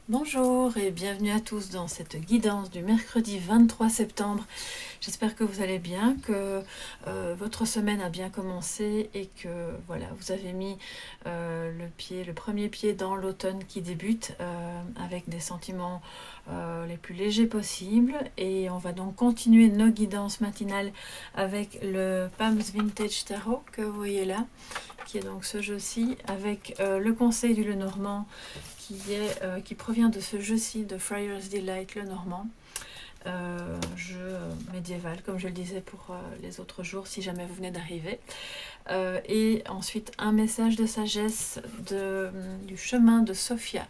Bonjour et bienvenue à tous dans cette guidance du mercredi 23 septembre. J'espère que vous allez bien, que votre semaine a bien commencé et que voilà, vous avez mis le premier pied dans l'automne qui débute avec des sentiments les plus légers possibles. Et on va donc continuer nos guidances matinales avec le Palms Vintage Tarot que vous voyez là, qui est donc ce jeu-ci avec le conseil du Lenormand qui provient de ce jeu-ci de Friar's Delight Lenormand, jeu médiéval comme je le disais pour les autres jours si jamais vous venez d'arriver, et ensuite un message de sagesse du chemin de Sophia,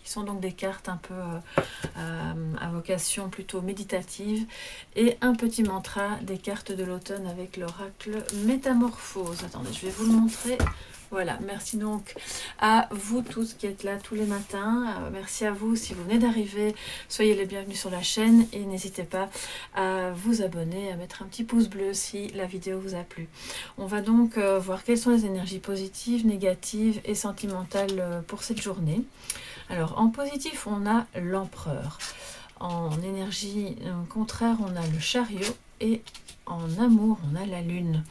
qui sont donc des cartes un peu à vocation plutôt méditative, et un petit mantra des cartes de l'automne avec l'oracle Métamorphose. Attendez, je vais vous le montrer. Voilà, merci donc à vous tous qui êtes là tous les matins. Merci à vous si vous venez d'arriver. Soyez les bienvenus sur la chaîne et n'hésitez pas à vous abonner, à mettre un petit pouce bleu si la vidéo vous a plu. On va donc voir quelles sont les énergies positives, négatives et sentimentales pour cette journée. Alors en positif, on a l'empereur. En énergie contraire, on a le chariot et en amour, on a la lune.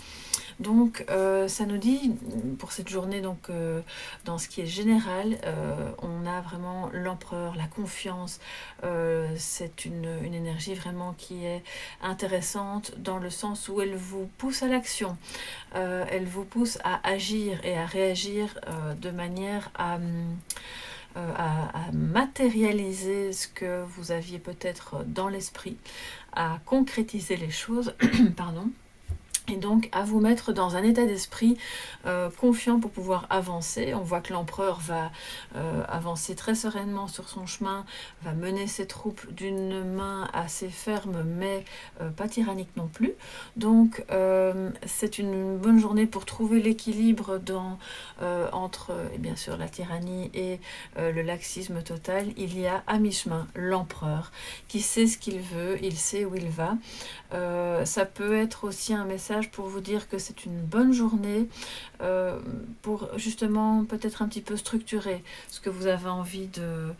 Donc ça nous dit pour cette journée, donc dans ce qui est général, on a vraiment l'empereur, la confiance. C'est une énergie vraiment qui est intéressante dans le sens où elle vous pousse à l'action, elle vous pousse à agir et à réagir de manière à matérialiser ce que vous aviez peut-être dans l'esprit, à concrétiser les choses, pardon. Et donc à vous mettre dans un état d'esprit confiant pour pouvoir avancer. On voit que l'empereur va avancer très sereinement sur son chemin, va mener ses troupes d'une main assez ferme mais pas tyrannique non plus. Donc c'est une bonne journée pour trouver l'équilibre entre bien sûr la tyrannie et le laxisme total. Il y a à mi-chemin l'empereur qui sait ce qu'il veut, il sait où il va. Ça peut être aussi un message pour vous dire que c'est une bonne journée pour justement peut-être un petit peu structurer ce que vous avez envie de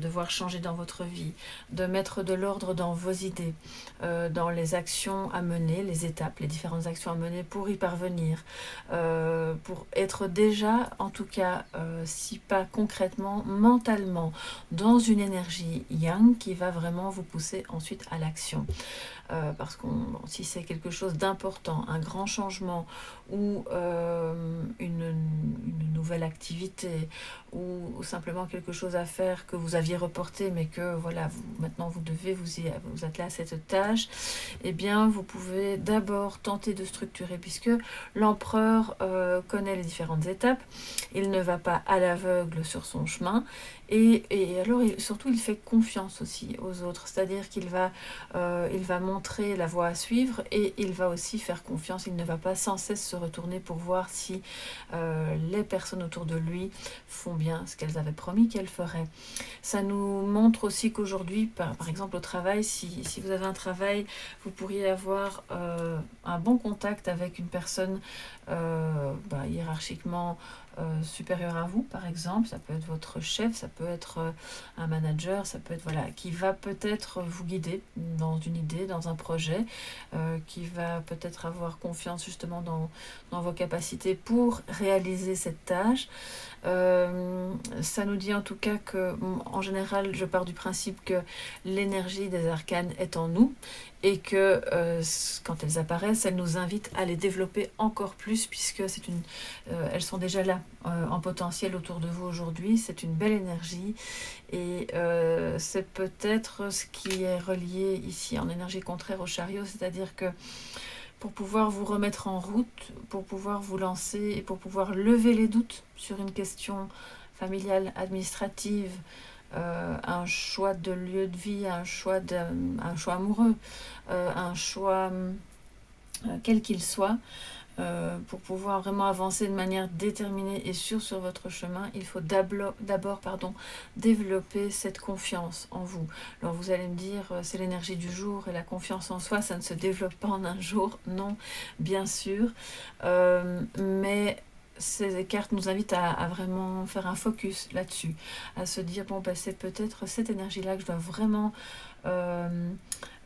voir changer dans votre vie, de mettre de l'ordre dans vos idées, dans les actions à mener, les étapes, les différentes actions à mener pour y parvenir, pour être déjà, en tout cas, si pas concrètement, mentalement, dans une énergie yang qui va vraiment vous pousser ensuite à l'action. Parce que si c'est quelque chose d'important, un grand changement ou une nouvelle activité ou simplement quelque chose à faire que vous aviez reporté mais que voilà, maintenant vous devez vous atteler à cette tâche, eh bien vous pouvez d'abord tenter de structurer, puisque l'empereur connaît les différentes étapes, il ne va pas à l'aveugle sur son chemin, et alors surtout il fait confiance aussi aux autres, c'est-à-dire qu'il va montrer la voie à suivre et il va aussi faire confiance, il ne va pas sans cesse se retourner pour voir si les personnes autour de lui font bien ce qu'elles avaient promis qu'elles feraient. Ça nous montre aussi qu'aujourd'hui, par exemple au travail, si vous avez un travail, vous pourriez avoir un bon contact avec une personne hiérarchiquement supérieur à vous, par exemple. Ça peut être votre chef, ça peut être un manager, ça peut être qui va peut-être vous guider dans une idée, dans un projet, qui va peut-être avoir confiance justement dans vos capacités pour réaliser cette tâche. Ça nous dit en tout cas que, en général, je pars du principe que l'énergie des arcanes est en nous et que quand elles apparaissent, elles nous invitent à les développer encore plus, puisque elles sont déjà là en potentiel autour de vous aujourd'hui. C'est une belle énergie et c'est peut-être ce qui est relié ici en énergie contraire au chariot, c'est-à-dire que pour pouvoir vous remettre en route, pour pouvoir vous lancer et pour pouvoir lever les doutes sur une question familiale, administrative, un choix de lieu de vie, un choix amoureux, un choix quel qu'il soit, pour pouvoir vraiment avancer de manière déterminée et sûre sur votre chemin, il faut d'abord développer cette confiance en vous. Alors vous allez me dire, c'est l'énergie du jour et la confiance en soi, ça ne se développe pas en un jour. Non, bien sûr, mais ces cartes nous invitent à vraiment faire un focus là-dessus, à se dire, bon, ben, c'est peut-être cette énergie-là que je dois vraiment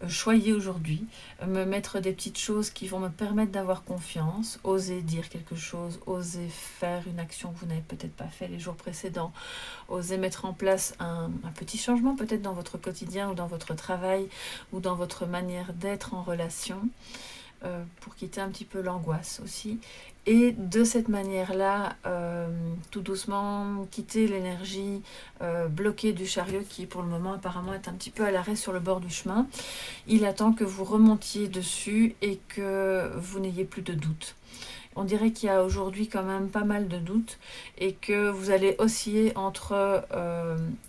choyer aujourd'hui, me mettre des petites choses qui vont me permettre d'avoir confiance, oser dire quelque chose, oser faire une action que vous n'avez peut-être pas fait les jours précédents, oser mettre en place un petit changement peut-être dans votre quotidien ou dans votre travail ou dans votre manière d'être en relation, pour quitter un petit peu l'angoisse aussi. Et de cette manière-là, tout doucement, quitter l'énergie bloquée du chariot qui, pour le moment, apparemment est un petit peu à l'arrêt sur le bord du chemin. Il attend que vous remontiez dessus et que vous n'ayez plus de doute. On dirait qu'il y a aujourd'hui quand même pas mal de doutes et que vous allez osciller entre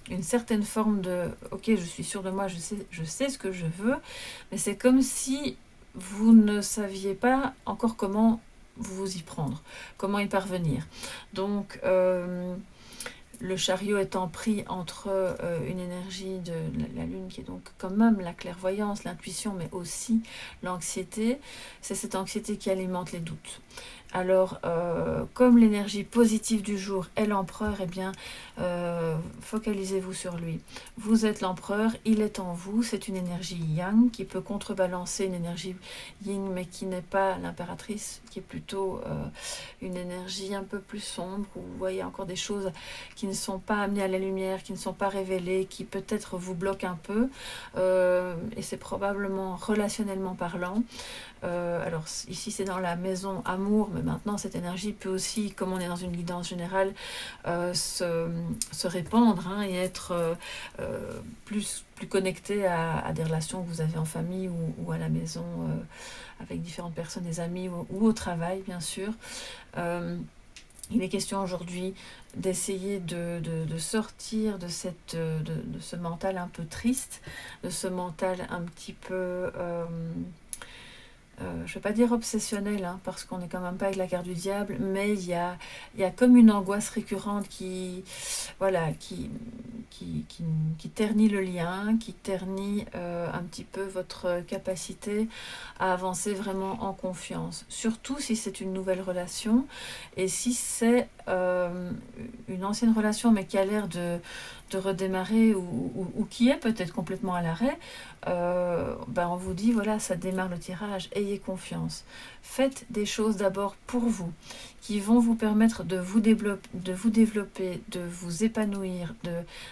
une certaine forme de « ok, je suis sûre de moi, je sais ce que je veux », mais c'est comme si vous ne saviez pas encore comment vous y prendre, comment y parvenir. Donc, le chariot étant pris entre une énergie de la lune qui est donc quand même la clairvoyance, l'intuition, mais aussi l'anxiété, c'est cette anxiété qui alimente les doutes. Alors, comme l'énergie positive du jour est l'empereur, eh bien, focalisez-vous sur lui. Vous êtes l'empereur, il est en vous, c'est une énergie yang qui peut contrebalancer une énergie yin, mais qui n'est pas l'impératrice, qui est plutôt une énergie un peu plus sombre, où vous voyez encore des choses qui ne sont pas amenées à la lumière, qui ne sont pas révélées, qui peut-être vous bloquent un peu, et c'est probablement relationnellement parlant. Alors ici c'est dans la maison amour, mais maintenant cette énergie peut aussi, comme on est dans une guidance générale, se répandre et être plus connecté à des relations que vous avez en famille ou à la maison avec différentes personnes, des amis ou au travail bien sûr. Il est question aujourd'hui d'essayer de sortir de ce mental un peu triste, de ce mental un petit peu je ne vais pas dire obsessionnel, parce qu'on n'est quand même pas avec la carte du diable, mais il y a comme une angoisse récurrente qui ternit le lien, qui ternit un petit peu votre capacité à avancer vraiment en confiance. Surtout si c'est une nouvelle relation et si c'est une ancienne relation mais qui a l'air de redémarrer ou qui est peut-être complètement à l'arrêt, on vous dit voilà, ça démarre le tirage, ayez confiance. Faites des choses d'abord pour vous, qui vont vous permettre de vous développer, de vous épanouir,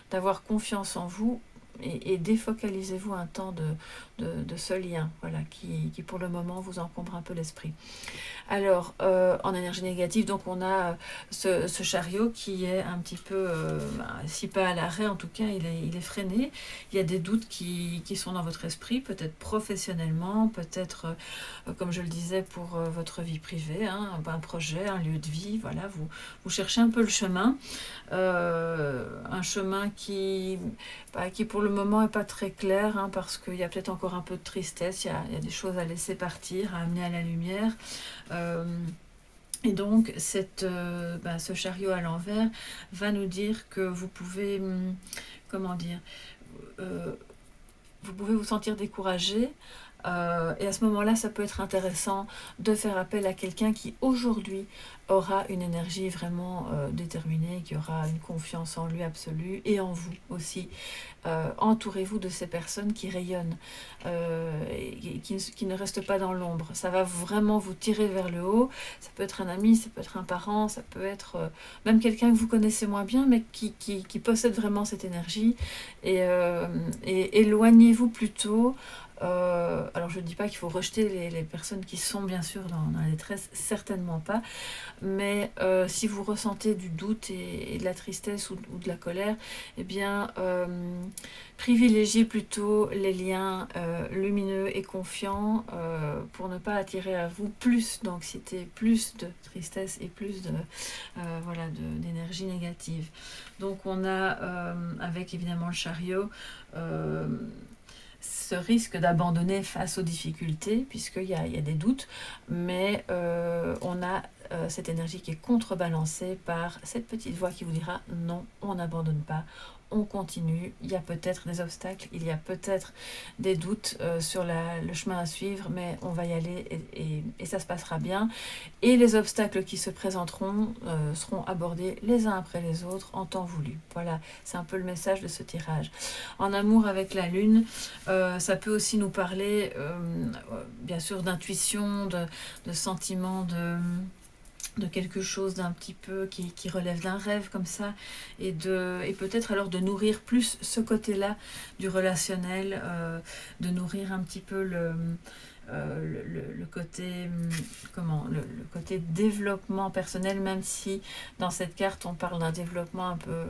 d'avoir confiance en vous, et défocalisez-vous un temps de ce lien, voilà, qui pour le moment vous encombre un peu l'esprit. Alors, en énergie négative, donc on a ce chariot qui est un petit peu, si pas à l'arrêt, en tout cas, il est freiné. Il y a des doutes qui sont dans votre esprit, peut-être professionnellement, peut-être, comme je le disais, pour votre vie privée, un projet, un lieu de vie, voilà, vous cherchez un peu le chemin. Un chemin qui pour le moment n'est pas très clair, parce qu'il y a peut-être encore un peu de tristesse, il y a des choses à laisser partir, à amener à la lumière. Et donc ce chariot à l'envers va nous dire que vous pouvez, vous pouvez vous sentir découragé. Et à ce moment-là, ça peut être intéressant de faire appel à quelqu'un qui aujourd'hui aura une énergie vraiment déterminée, qui aura une confiance en lui absolue et en vous aussi. Entourez-vous de ces personnes qui rayonnent, et qui ne restent pas dans l'ombre. Ça va vraiment vous tirer vers le haut. Ça peut être un ami, ça peut être un parent, ça peut être même quelqu'un que vous connaissez moins bien, mais qui possède vraiment cette énergie. Et éloignez-vous plutôt. Alors je ne dis pas qu'il faut rejeter les personnes qui sont bien sûr dans la détresse, certainement pas, mais si vous ressentez du doute et de la tristesse ou de la colère, eh bien privilégiez plutôt les liens lumineux et confiants, pour ne pas attirer à vous plus d'anxiété, plus de tristesse et plus d'énergie négative. Donc on a avec évidemment le chariot ce risque d'abandonner face aux difficultés, puisqu'il y a des doutes, mais on a cette énergie qui est contrebalancée par cette petite voix qui vous dira non, on n'abandonne pas, on continue. Il y a peut-être des obstacles, il y a peut-être des doutes sur le chemin à suivre, mais on va y aller et ça se passera bien. Et les obstacles qui se présenteront seront abordés les uns après les autres en temps voulu. Voilà, c'est un peu le message de ce tirage. En amour avec la lune, ça peut aussi nous parler, bien sûr, d'intuition, de sentiments, de quelque chose d'un petit peu qui relève d'un rêve comme ça, et peut-être alors de nourrir plus ce côté-là du relationnel, de nourrir un petit peu le côté le côté développement personnel, même si dans cette carte on parle d'un développement un peu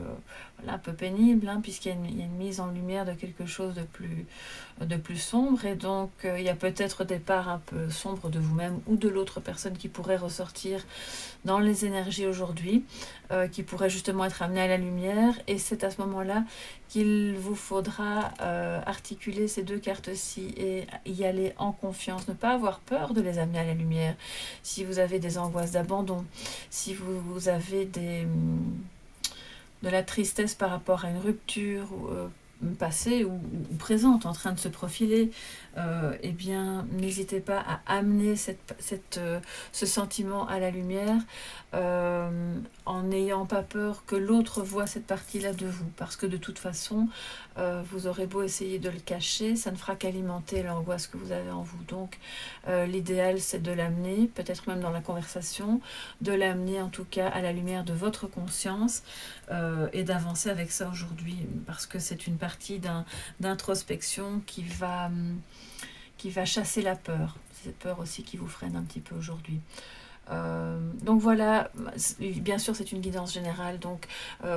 voilà, un peu pénible, hein, puisqu'il y a une mise en lumière de quelque chose de plus sombre, et donc il y a peut-être des parts un peu sombres de vous-même ou de l'autre personne qui pourraient ressortir dans les énergies aujourd'hui, qui pourraient justement être amenées à la lumière, et c'est à ce moment-là qu'il vous faudra articuler ces deux cartes-ci et y aller en confiance, ne pas avoir peur de les amener à la lumière. Si vous avez des angoisses d'abandon, si vous avez de la tristesse par rapport à une rupture passée ou présente en train de se profiler, eh bien n'hésitez pas à amener ce sentiment à la lumière, en n'ayant pas peur que l'autre voit cette partie-là de vous, parce que de toute façon vous aurez beau essayer de le cacher, ça ne fera qu'alimenter l'angoisse que vous avez en vous. Donc l'idéal, c'est de l'amener, peut-être même dans la conversation, de l'amener en tout cas à la lumière de votre conscience, et d'avancer avec ça aujourd'hui, parce que c'est une partie d'introspection qui va chasser la peur. C'est cette peur aussi qui vous freine un petit peu aujourd'hui. Donc voilà, bien sûr c'est une guidance générale, donc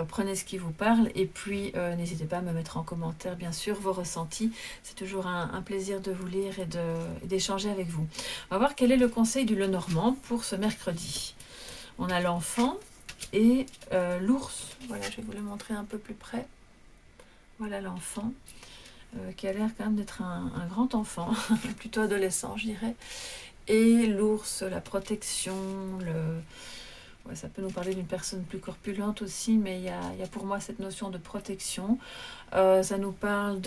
prenez ce qui vous parle, et puis n'hésitez pas à me mettre en commentaire bien sûr vos ressentis. C'est toujours un plaisir de vous lire et d'échanger avec vous. On va voir quel est le conseil du Lenormand pour ce mercredi. On a l'enfant et l'ours. Voilà, je vais vous le montrer un peu plus près. Voilà l'enfant, qui a l'air quand même d'être un grand enfant, plutôt adolescent je dirais. Et l'ours, la protection, ouais, ça peut nous parler d'une personne plus corpulente aussi, mais il y a pour moi cette notion de protection. Ça nous parle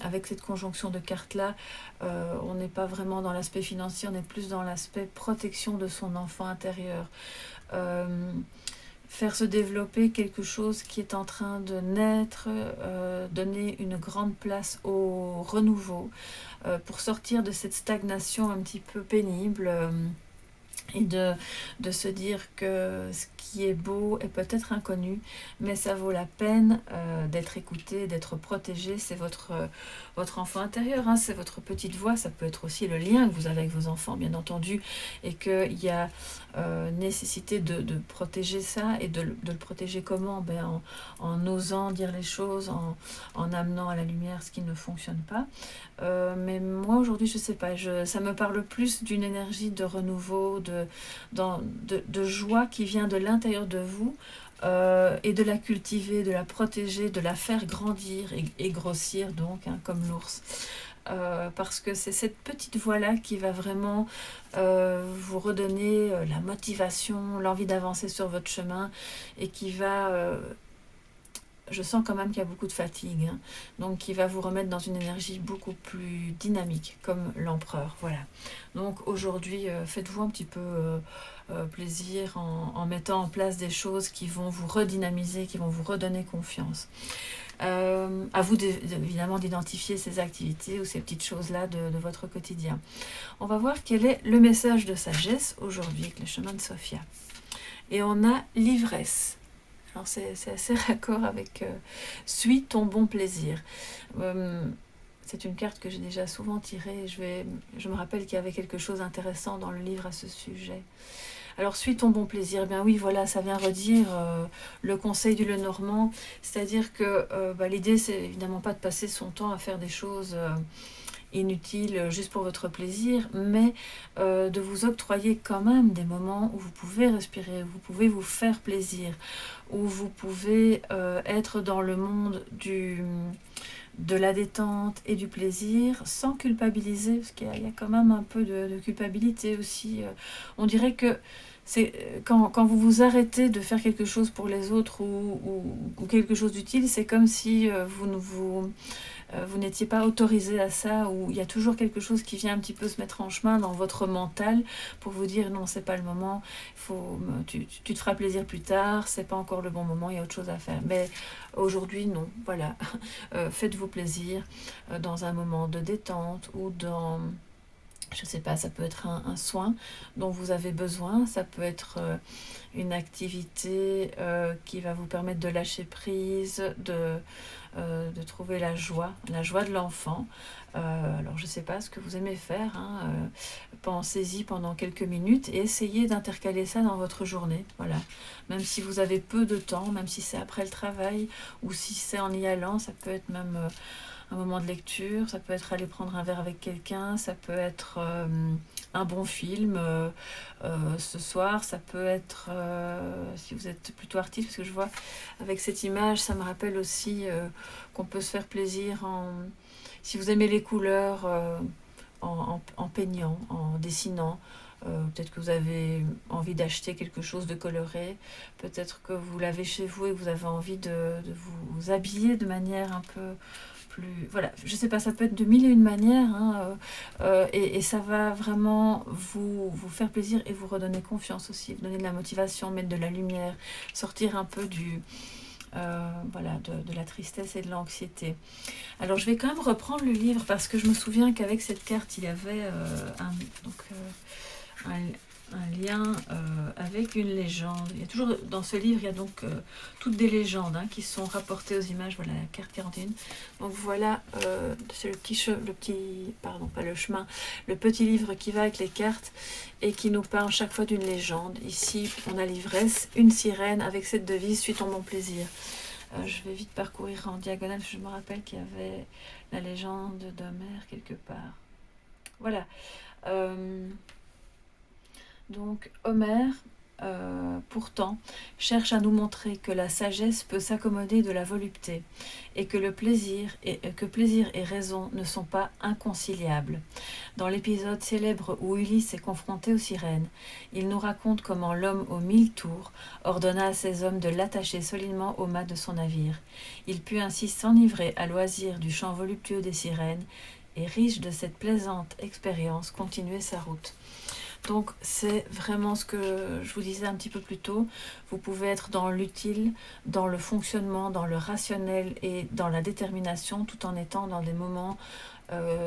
avec cette conjonction de cartes-là, on n'est pas vraiment dans l'aspect financier, on est plus dans l'aspect protection de son enfant intérieur. Faire se développer quelque chose qui est en train de naître, donner une grande place au renouveau, pour sortir de cette stagnation un petit peu pénible, et de se dire que ce qui est beau est peut-être inconnu, mais ça vaut la peine d'être écouté, d'être protégé. C'est votre enfant intérieur, hein, c'est votre petite voix. Ça peut être aussi le lien que vous avez avec vos enfants, bien entendu, et qu'il y a nécessité de protéger ça, et de le protéger comment? En osant dire les choses, en amenant à la lumière ce qui ne fonctionne pas. Mais moi aujourd'hui, je sais pas, ça me parle plus d'une énergie de renouveau, de joie qui vient de l'intérieur de vous, et de la cultiver, de la protéger, de la faire grandir et grossir, donc, hein, comme l'ours. Parce que c'est cette petite voix-là qui va vraiment vous redonner la motivation, l'envie d'avancer sur votre chemin, et qui va... je sens quand même qu'il y a beaucoup de fatigue, hein, donc qui va vous remettre dans une énergie beaucoup plus dynamique, comme l'empereur. Voilà. Donc aujourd'hui, faites-vous un petit peu plaisir en mettant en place des choses qui vont vous redynamiser, qui vont vous redonner confiance. À vous évidemment d'identifier ces activités ou ces petites choses-là de votre quotidien. On va voir quel est le message de sagesse aujourd'hui avec le chemin de Sophia. Et on a l'ivresse. Alors c'est assez raccord avec suis ton bon plaisir. C'est une carte que j'ai déjà souvent tirée. Je me rappelle qu'il y avait quelque chose d'intéressant dans le livre à ce sujet. Alors, suis ton bon plaisir. Eh bien oui, voilà, ça vient redire le conseil du Lenormand. C'est-à-dire que l'idée, c'est évidemment pas de passer son temps à faire des choses inutiles juste pour votre plaisir, mais de vous octroyer quand même des moments où vous pouvez respirer, où vous pouvez vous faire plaisir, où vous pouvez être dans le monde de la détente et du plaisir sans culpabiliser, parce qu'il y a quand même un peu de culpabilité aussi. On dirait que quand vous vous arrêtez de faire quelque chose pour les autres ou quelque chose d'utile, c'est comme si vous n'étiez pas autorisé à ça, ou il y a toujours quelque chose qui vient un petit peu se mettre en chemin dans votre mental pour vous dire non, c'est pas le moment, tu te feras plaisir plus tard, c'est pas encore le bon moment, il y a autre chose à faire. Mais aujourd'hui, non, voilà. Faites-vous plaisir dans un moment de détente ou dans... Je sais pas, ça peut être un soin dont vous avez besoin, ça peut être une activité qui va vous permettre de lâcher prise, de trouver la joie de l'enfant. Alors je sais pas ce que vous aimez faire, hein, pensez-y pendant quelques minutes et essayez d'intercaler ça dans votre journée. Voilà. Même si vous avez peu de temps, même si c'est après le travail ou si c'est en y allant, ça peut être même... un moment de lecture, ça peut être aller prendre un verre avec quelqu'un, ça peut être un bon film ce soir, ça peut être, si vous êtes plutôt artiste, parce que je vois avec cette image, ça me rappelle aussi qu'on peut se faire plaisir si vous aimez les couleurs, en peignant, en dessinant. Peut-être que vous avez envie d'acheter quelque chose de coloré, peut-être que vous l'avez chez vous et que vous avez envie de vous habiller de manière un peu plus... Voilà, je sais pas, ça peut être de mille et une manières, hein, et ça va vraiment vous faire plaisir et vous redonner confiance aussi, vous donner de la motivation, mettre de la lumière, sortir un peu voilà, de la tristesse et de l'anxiété. Alors je vais quand même reprendre le livre parce que je me souviens qu'avec cette carte, il y avait un lien avec une légende. Il y a toujours, dans ce livre, il y a donc toutes des légendes qui sont rapportées aux images. Voilà la carte 41. Donc voilà, c'est le petit, pardon, pas le chemin, le petit livre qui va avec les cartes et qui nous parle chaque fois d'une légende. Ici, on a l'ivresse, une sirène avec cette devise, suis ton bon plaisir. Je vais vite parcourir en diagonale, je me rappelle qu'il y avait la légende d'Homère quelque part. Voilà. Donc Homère, pourtant, cherche à nous montrer que la sagesse peut s'accommoder de la volupté et que plaisir et raison ne sont pas inconciliables. Dans l'épisode célèbre où Ulysse est confronté aux sirènes, il nous raconte comment l'homme aux 1000 tours ordonna à ses hommes de l'attacher solidement au mât de son navire. Il put ainsi s'enivrer à loisir du chant voluptueux des sirènes et, riche de cette plaisante expérience, continuer sa route. Donc c'est vraiment ce que je vous disais un petit peu plus tôt. Vous pouvez être dans l'utile, dans le fonctionnement, dans le rationnel et dans la détermination, tout en étant dans des moments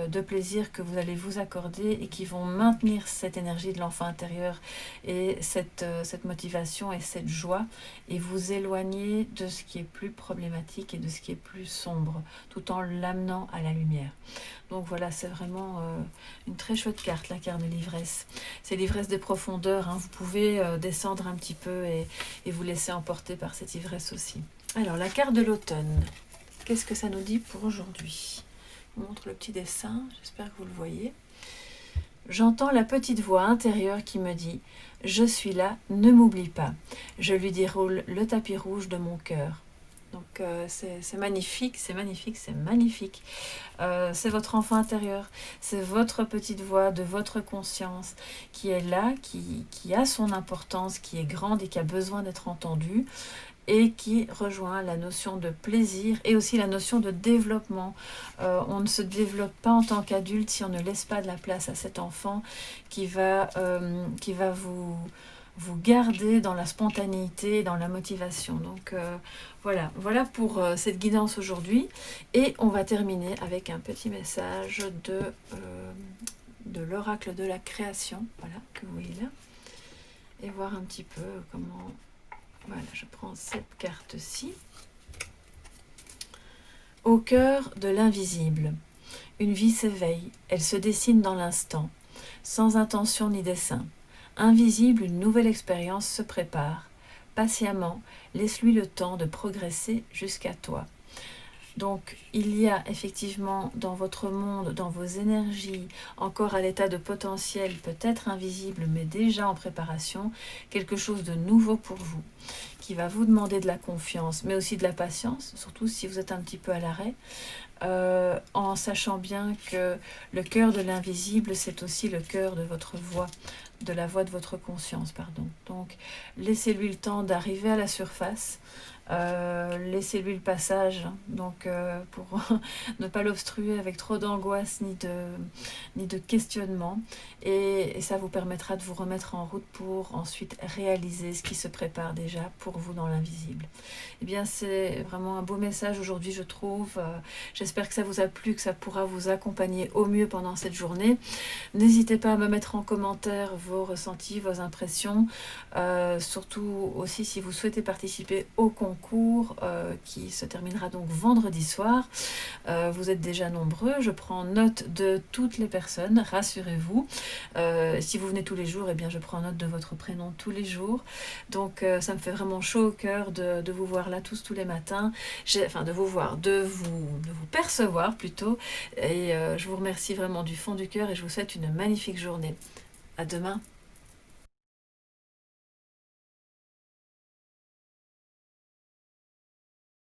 de plaisir que vous allez vous accorder et qui vont maintenir cette énergie de l'enfant intérieur et cette motivation et cette joie, et vous éloigner de ce qui est plus problématique et de ce qui est plus sombre, tout en l'amenant à la lumière. Donc voilà, c'est vraiment une très chouette carte, la carte de l'ivresse. C'est l'ivresse des profondeurs, vous pouvez descendre un petit peu et vous laisser emporter par cette ivresse aussi. Alors, la carte de l'automne, qu'est-ce que ça nous dit pour aujourd'hui ? Je vous montre le petit dessin, j'espère que vous le voyez. J'entends la petite voix intérieure qui me dit « Je suis là, ne m'oublie pas ». Je lui déroule le tapis rouge de mon cœur. Donc c'est magnifique, c'est magnifique, c'est magnifique. C'est votre enfant intérieur, c'est votre petite voix de votre conscience qui est là, qui a son importance, qui est grande et qui a besoin d'être entendue, et qui rejoint la notion de plaisir et aussi la notion de développement. On ne se développe pas en tant qu'adulte si on ne laisse pas de la place à cet enfant qui va vous garder dans la spontanéité, dans la motivation. Donc voilà pour cette guidance aujourd'hui. Et on va terminer avec un petit message de l'oracle de la création, voilà, que vous voyez là. Et voir un petit peu comment... Voilà, je prends cette carte-ci. Au cœur de l'invisible, une vie s'éveille, elle se dessine dans l'instant, sans intention ni dessein. Invisible, une nouvelle expérience se prépare. Patiemment, laisse-lui le temps de progresser jusqu'à toi. Donc il y a effectivement dans votre monde, dans vos énergies, encore à l'état de potentiel, peut-être invisible, mais déjà en préparation, quelque chose de nouveau pour vous, qui va vous demander de la confiance, mais aussi de la patience, surtout si vous êtes un petit peu à l'arrêt, en sachant bien que le cœur de l'invisible, c'est aussi le cœur de votre voix, de la voix de votre conscience, pardon. Donc laissez-lui le temps d'arriver à la surface, laissez-lui le passage, donc pour ne pas l'obstruer avec trop d'angoisse ni de questionnement, et ça vous permettra de vous remettre en route pour ensuite réaliser ce qui se prépare déjà pour vous dans l'invisible. Eh bien, c'est vraiment un beau message aujourd'hui, je trouve. J'espère que ça vous a plu, que ça pourra vous accompagner au mieux pendant cette journée. N'hésitez pas à me mettre en commentaire vos ressentis, vos impressions, surtout aussi si vous souhaitez participer au concours qui se terminera donc vendredi soir. Vous êtes déjà nombreux, je prends note de toutes les personnes, rassurez-vous. Si vous venez tous les jours, eh bien je prends note de votre prénom tous les jours. Donc ça me fait vraiment chaud au cœur de vous voir là tous les matins, enfin de vous voir, de vous percevoir plutôt. Et je vous remercie vraiment du fond du cœur et je vous souhaite une magnifique journée. À demain.